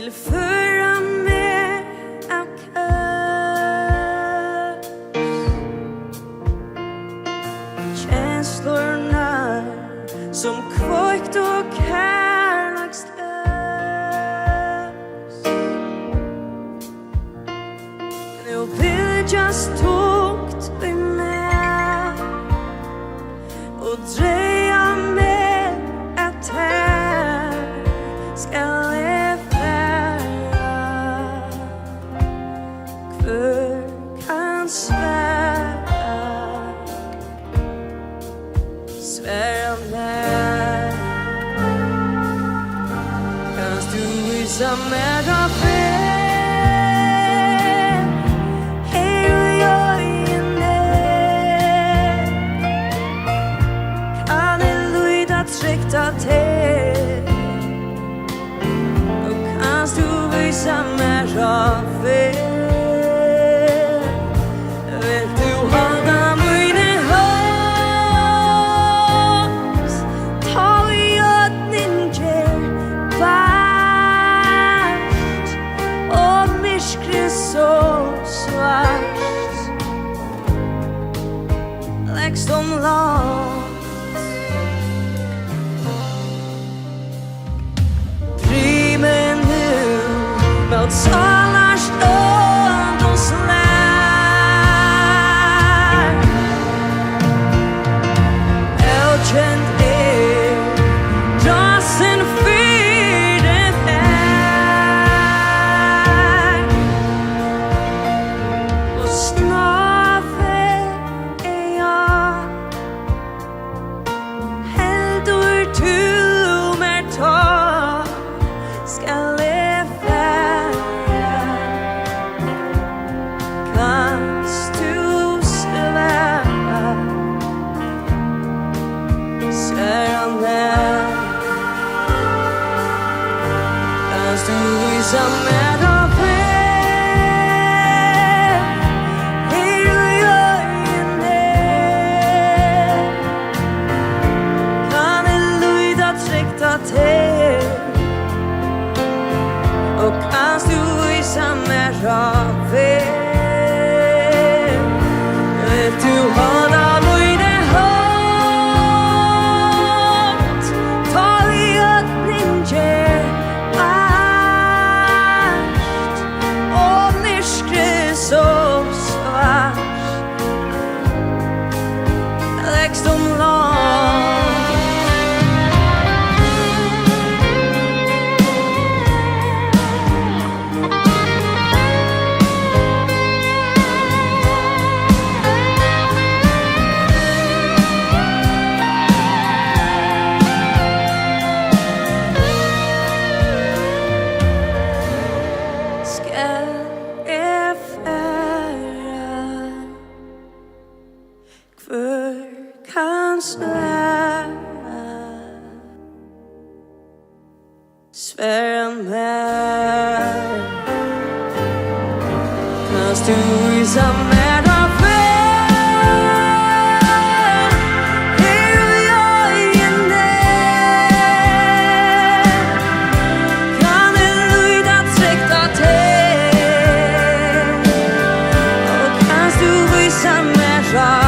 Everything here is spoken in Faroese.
vill föra med av kurs. Känslorna som kvökt och kärlekslös. Nu vill jag stått vid mig och dreja med att här ska leva. Kvör kan svära när kan du visa mer av fred. Hej och jag inne kan en lyda tryckta till och kan du visa mer av fred. Vill du hålla mina hus ta i ödningen vart och mörkret så svart läggs de långt. Driver nu mot salar stund och slär. Elkänd dasen för det här. Och snart är jag heldur till mer tag ska leva. Kanst du sväva svära kanst du visa mer av fred. Hej och jag inne kan en lyda tryckta till och kanst du visa mer av fred. Vill du hålla mina hårt ta i ödningen vart och mörkret så svart läggs de långt. Kvör kan svära mer kanst du visa mer av fred. Hej och jag inne kan en lyda tryckta till och kanst du visa mer av